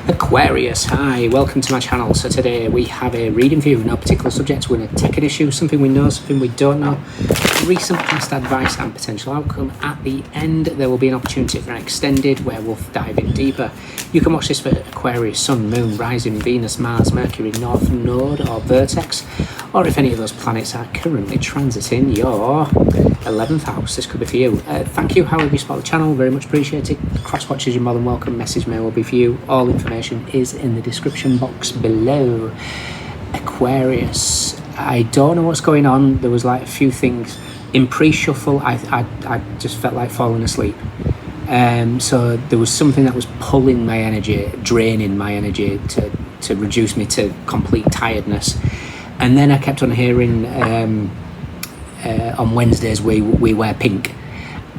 Aquarius, hi, welcome to my channel. So today we have a reading view, no particular subject. We're going to take an issue, something we know, something we don't know, recent past advice and potential outcome. At the end there will be an opportunity for an extended where we'll dive in deeper. You can watch this for Aquarius, Sun, Moon, Rising, Venus, Mars, Mercury, North Node or Vertex, or if any of those planets are currently transiting your 11th house. This could be for you. Thank you, however you support the channel, very much appreciated. Cross watches, you're more than welcome. Message mail will be for you. All information is in the description box below. Aquarius, I don't know what's going on. There was like a few things in pre-shuffle. I just felt like falling asleep. So there was something that was pulling my energy, draining my energy to reduce me to complete tiredness. And then I kept on hearing on Wednesdays we wear pink.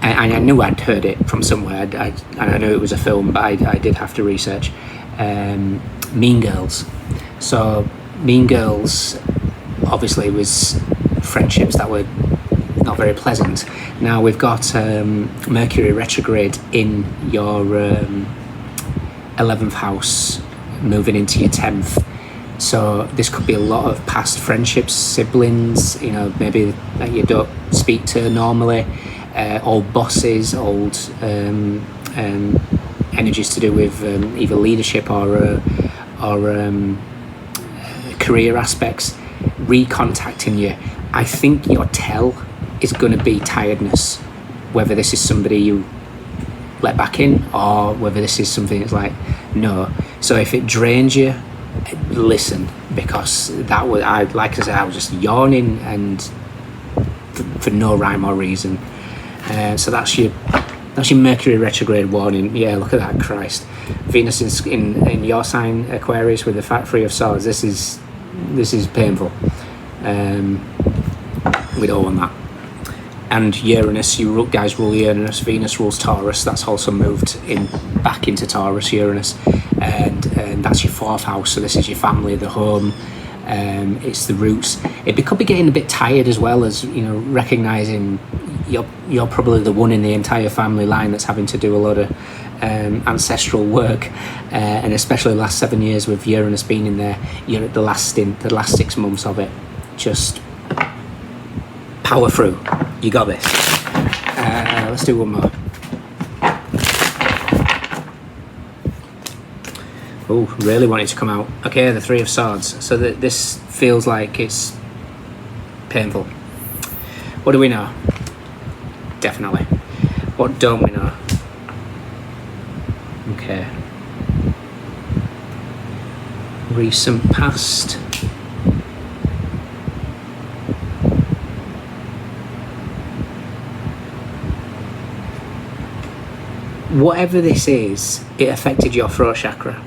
And I knew I'd heard it from somewhere, and I knew it was a film, but I did have to research. Mean Girls. So Mean Girls obviously was friendships that were not very pleasant. Now we've got Mercury retrograde in your 11th house, moving into your 10th. So this could be a lot of past friendships, siblings, you know, maybe that you don't speak to normally, old bosses, old energies to do with either leadership or career aspects, recontacting you. I think your tell is going to be tiredness, whether this is somebody you let back in or whether this is something that's like, no. So if it drains you, listen, because that was, like I said, I was just yawning and for no rhyme or reason. So that's your Mercury retrograde warning. Yeah, look at that, Christ. Venus in your sign, Aquarius, with the Factory of Swords. This is painful. We don't want that. And Uranus, you guys rule Uranus. Venus rules Taurus. That's also moved back into Taurus, Uranus, and that's your 4th house. So this is your family, the home. It's the roots. It could be getting a bit tired as well, as you know, recognizing you're probably the one in the entire family line that's having to do a lot of ancestral work, and especially the last 7 years with Uranus being in there. You're at the last 6 months of it. Just power through. You got this. Let's do one more. Oh, really want it to come out. Okay, the 3 of Swords. So that this feels like it's painful. What do we know? Definitely. What don't we know? Okay. Recent past. Whatever this is, it affected your throat chakra.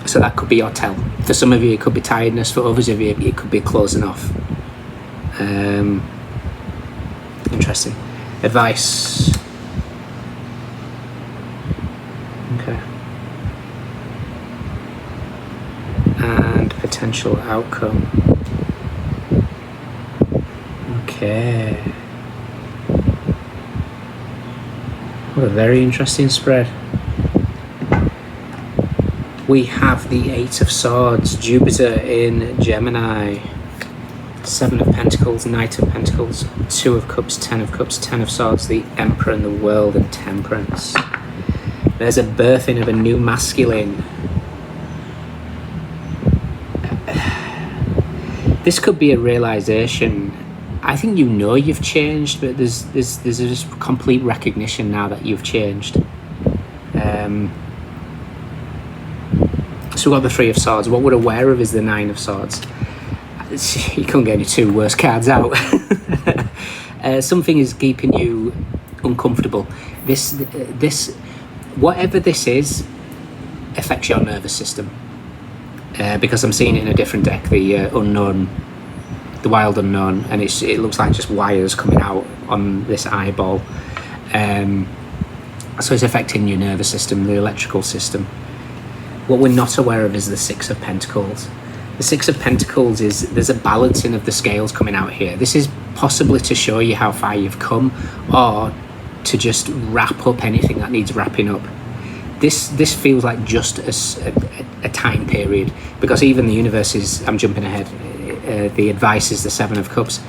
So that could be your tell. For some of you it could be tiredness, for others of you it could be closing off. Interesting. Advice. Okay. And potential outcome. Okay. What a very interesting spread. We have the 8 of Swords, Jupiter in Gemini, 7 of Pentacles, Knight of Pentacles, 2 of Cups, 10 of Cups, 10 of Swords, the Emperor and the World, and Temperance. There's a birthing of a new masculine. This could be a realization. I think you know you've changed, but there's just complete recognition now that you've changed. So we've got the 3 of Swords. What we're aware of is the 9 of Swords. You couldn't get any 2 worse cards out. Something is keeping you uncomfortable. This, whatever this is, affects your nervous system. Because I'm seeing it in a different deck, the unknown, the wild unknown, and it looks like just wires coming out on this eyeball. So it's affecting your nervous system, the electrical system. What we're not aware of is the 6 of Pentacles. The 6 of Pentacles is, there's a balancing of the scales coming out here. This is possibly to show you how far you've come, or to just wrap up anything that needs wrapping up. this feels like just a time period, because even the universe is, I'm jumping ahead, the advice is the Seven of Cups.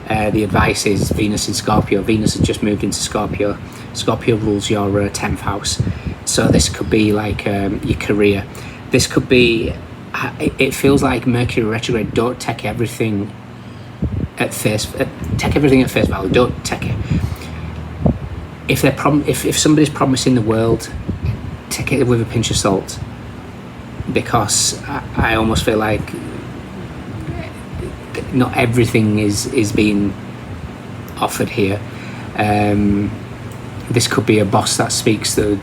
The advice is Venus in Scorpio. Venus has just moved into Scorpio. Scorpio rules your 10th house. So this could be like your career. This could be, it feels like Mercury retrograde. Don't take everything at face value. Don't take it. If somebody's promising the world, take it with a pinch of salt, because I almost feel like not everything is being offered here. This could be a boss that speaks the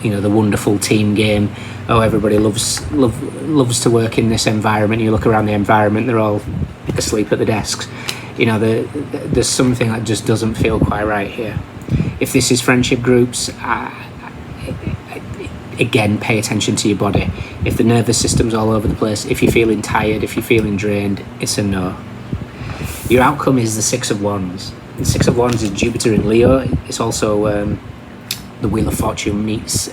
wonderful team game. Oh, everybody loves to work in this environment. You look around the environment, they're all asleep at the desks. There's something that just doesn't feel quite right here. If this is friendship groups, again, pay attention to your body. If the nervous system's all over the place, if you're feeling tired, if you're feeling drained, it's a no. Your outcome is the Six of Wands. The Six of Wands is Jupiter in Leo. It's also the Wheel of Fortune meets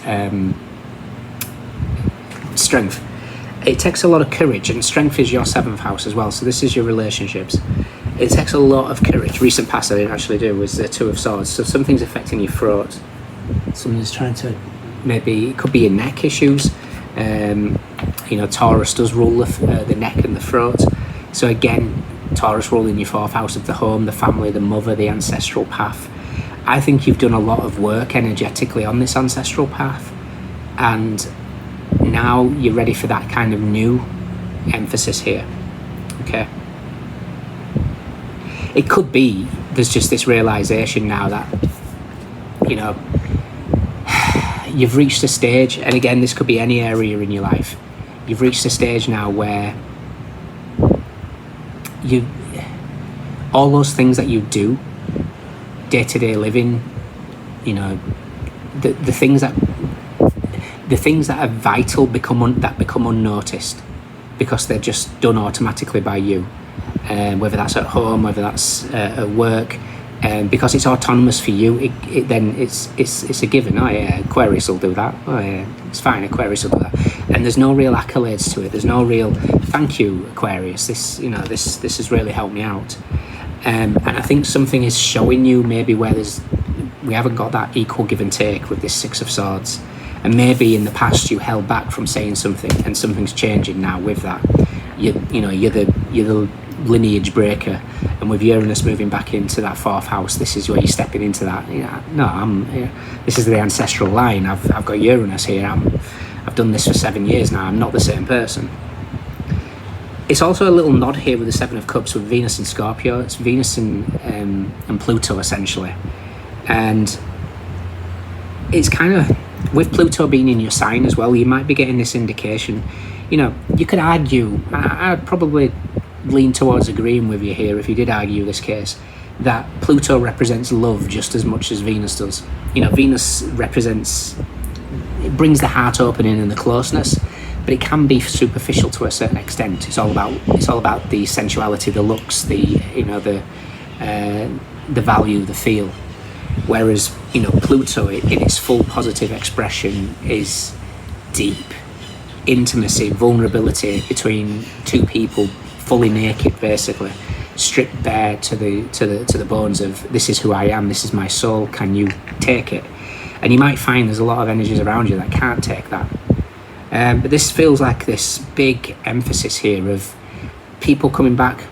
strength. It takes a lot of courage, and strength is your 7th house as well, so this is your relationships. It takes a lot of courage. Recent past I didn't actually do was the Two of Swords, so something's affecting your throat. Someone's trying to, maybe it could be your neck issues. Taurus does rule the neck and the throat, so again, Taurus ruling your 4th house of the home, the family, the mother, the ancestral path. I think you've done a lot of work energetically on this ancestral path, and now you're ready for that kind of new emphasis here. Okay, it could be there's just this realization now that you've reached a stage, and again, this could be any area in your life. You've reached a stage now where all those things that you do, day-to-day living, the things that are vital become unnoticed, because they're just done automatically by you, whether that's at home, whether that's at work. Because it's autonomous for you, then it's a given. Oh yeah, Aquarius will do that. Oh yeah, it's fine, Aquarius will do that. And there's no real accolades to it. There's no real thank you, Aquarius. This has really helped me out. And I think something is showing you maybe where we haven't got that equal give and take with this Six of Swords. And maybe in the past you held back from saying something, and something's changing now with that. You're the lineage breaker, and with Uranus moving back into that 4th house, this is where you're stepping into that. This is the ancestral line. I've got Uranus here. I've done this for 7 years now. I'm not the same person. It's also a little nod here with the Seven of Cups with Venus in Scorpio. It's Venus and Pluto essentially, and it's kind of with Pluto being in your sign as well. You might be getting this indication. You could argue. I'd probably lean towards agreeing with you here if you did argue this case, that Pluto represents love just as much as Venus does. Venus represents, it brings the heart opening and the closeness, but it can be superficial to a certain extent. It's all about the sensuality, the looks, the value, the feel. Whereas Pluto in its full positive expression is deep intimacy, vulnerability between two people, fully naked, basically, stripped bare to the bones of, this is who I am, this is my soul, can you take it? And you might find there's a lot of energies around you that can't take that. But this feels like this big emphasis here of people coming back,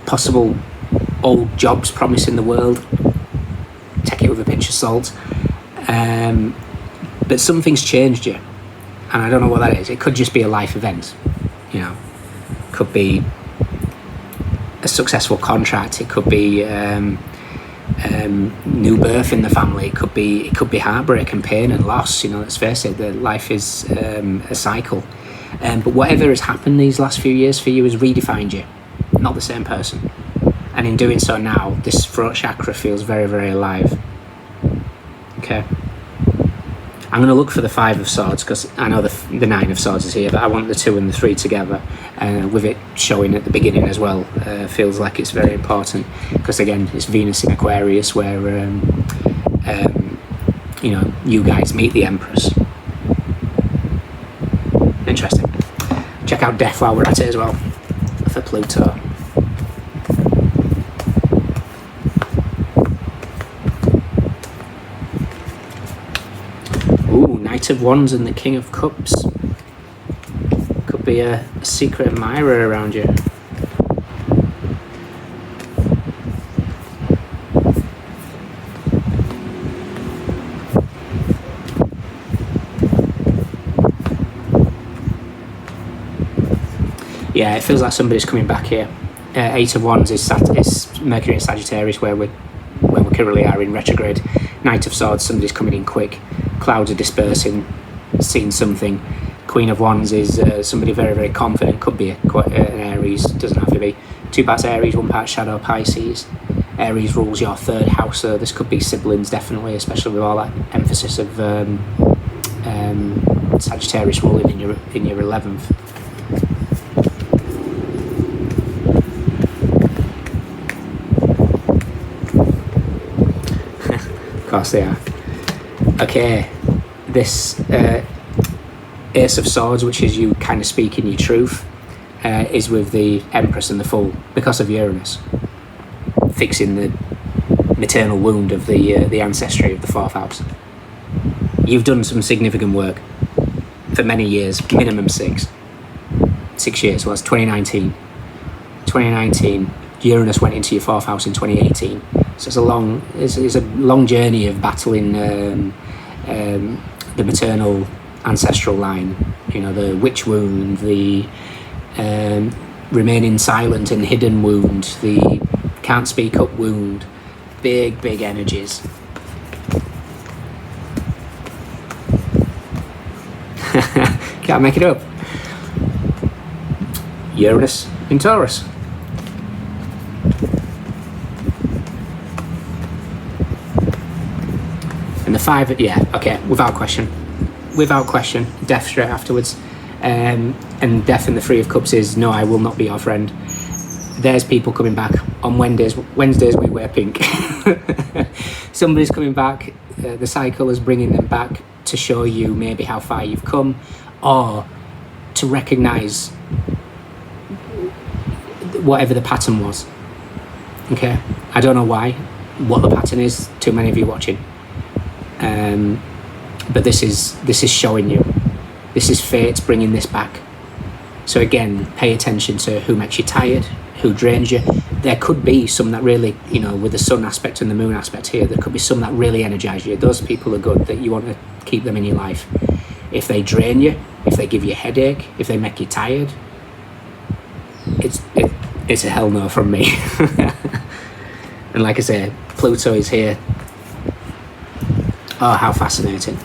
possible old jobs promising the world, take it with a pinch of salt. But something's changed you, and I don't know what that is. It could just be a life event, could be a successful contract, it could be new birth in the family, it could be heartbreak and pain and loss. Let's face it, life is a cycle. But whatever has happened these last few years for you has redefined you, not the same person. And in doing so now, this throat chakra feels very, very alive. Okay. I'm going to look for the Five of Swords, because I know the Nine of Swords is here, but I want the 2 and the 3 together, with it showing at the beginning as well. Feels like it's very important, because again, it's Venus in Aquarius, where you guys meet the Empress. Interesting. Check out Death while we're at it as well, for Pluto. Ooh, Knight of Wands and the King of Cups. Could be a secret admirer around you. Yeah, it feels like somebody's coming back here. Eight of Wands is Mercury in Sagittarius, where we currently are in retrograde. Knight of Swords, somebody's coming in quick. Clouds are dispersing, seeing something. Queen of Wands is somebody very, very confident. Could be an Aries, doesn't have to be. 2 parts Aries, 1 part Shadow Pisces. Aries rules your 3rd house, so this could be siblings, definitely, especially with all that emphasis of Sagittarius ruling in your 11th. Of course they are. Okay, this Ace of Swords, which is you kind of speaking your truth, is with the Empress and the Fool, because of Uranus, fixing the maternal wound of the ancestry of the 4th house. You've done some significant work for many years, minimum 6 years. Well, it's 2019. Uranus went into your 4th house in 2018. So it's a long journey of battling the maternal ancestral line. The witch wound, the remaining silent and hidden wound, the can't speak up wound. Big energies. Can't make it up. Uranus in Taurus. And the 5, yeah, okay, without question, Death straight afterwards. And Death in the 3 of Cups is, no, I will not be your friend. There's people coming back on Wednesdays we wear pink. Somebody's coming back, the cycle is bringing them back to show you maybe how far you've come, or to recognise whatever the pattern was. Okay, I don't know what the pattern is, too many of you watching. But this is showing you, this is fate bringing this back. So again, pay attention to who makes you tired, who drains you. There could be some that really, with the sun aspect and the moon aspect here, there could be some that really energize you. Those people are good, that you want to keep them in your life. If they drain you, if they give you a headache, if they make you tired, it's a hell no from me. And like I say, Pluto is here. Oh, how fascinating.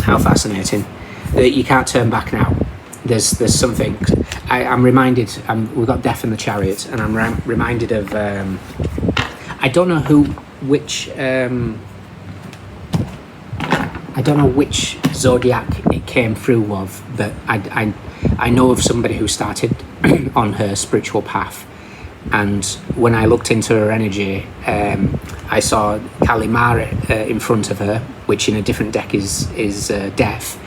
How fascinating. You can't turn back now. There's something. I'm reminded, we've got Death in the Chariot, and I'm reminded of, I don't know which zodiac it came through of, but I know of somebody who started on her spiritual path. And when I looked into her energy, I saw Kalimara in front of her, which in a different deck is Death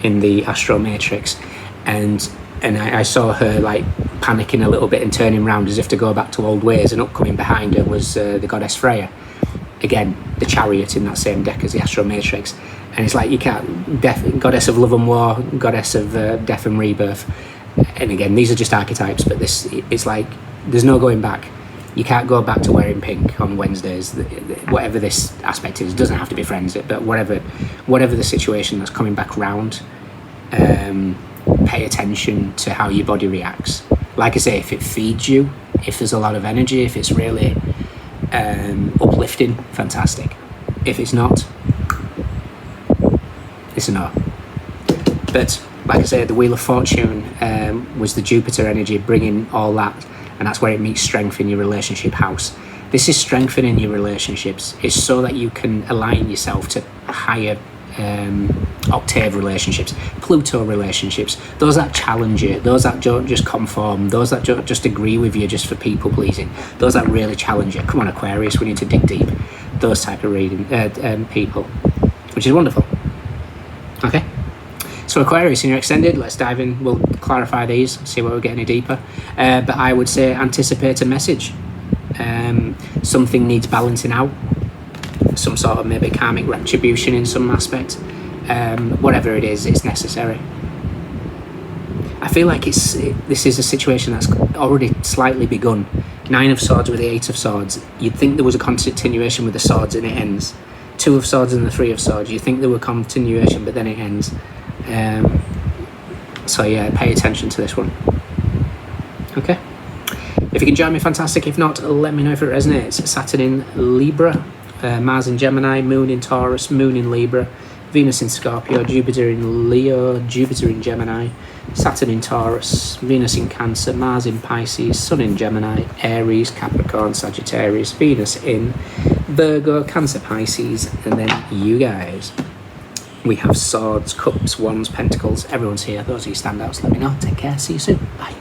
in the Astro Matrix, and I saw her like panicking a little bit and turning around as if to go back to old ways, and up coming behind her was the goddess Freya, again the Chariot in that same deck as the Astro Matrix. And it's like, you can't, goddess of love and war, goddess of death and rebirth. And again, these are just archetypes, but it's like, there's no going back. You can't go back to wearing pink on Wednesdays. Whatever this aspect is, doesn't have to be friends, but whatever the situation that's coming back round, pay attention to how your body reacts. Like I say, if it feeds you, if there's a lot of energy, if it's really uplifting, fantastic. If it's not, it's a no. But like I said, the Wheel of Fortune was the Jupiter energy bringing all that, and that's where it meets strength in your relationship house. This is strengthening your relationships. It's so that you can align yourself to higher octave relationships, Pluto relationships, those that challenge you, those that don't just conform, those that don't just agree with you just for people pleasing, those that really challenge you. Come on, Aquarius, we need to dig deep. Those type of people, which is wonderful. Okay, so Aquarius, in your extended, let's dive in. We'll clarify these, see where we're getting deeper. But I would say anticipate a message. Something needs balancing out, some sort of maybe karmic retribution in some aspect. Whatever it is, it's necessary. I feel like this is a situation that's already slightly begun. 9 of Swords with the 8 of Swords. You'd think there was a continuation with the Swords and it ends. 2 of Swords and the 3 of Swords. You think there were continuation, but then it ends. So yeah, pay attention to this one. Okay. If you can join me, fantastic. If not, let me know if it resonates. Saturn in Libra, Mars in Gemini, Moon in Taurus, Moon in Libra, Venus in Scorpio, Jupiter in Leo, Jupiter in Gemini, Saturn in Taurus, Venus in Cancer, Mars in Pisces, Sun in Gemini, Aries, Capricorn, Sagittarius, Venus in Virgo, Cancer, Pisces, and then you guys. We have Swords, Cups, Wands, Pentacles. Everyone's here. Those are your standouts. Let me know. Take care. See you soon. Bye.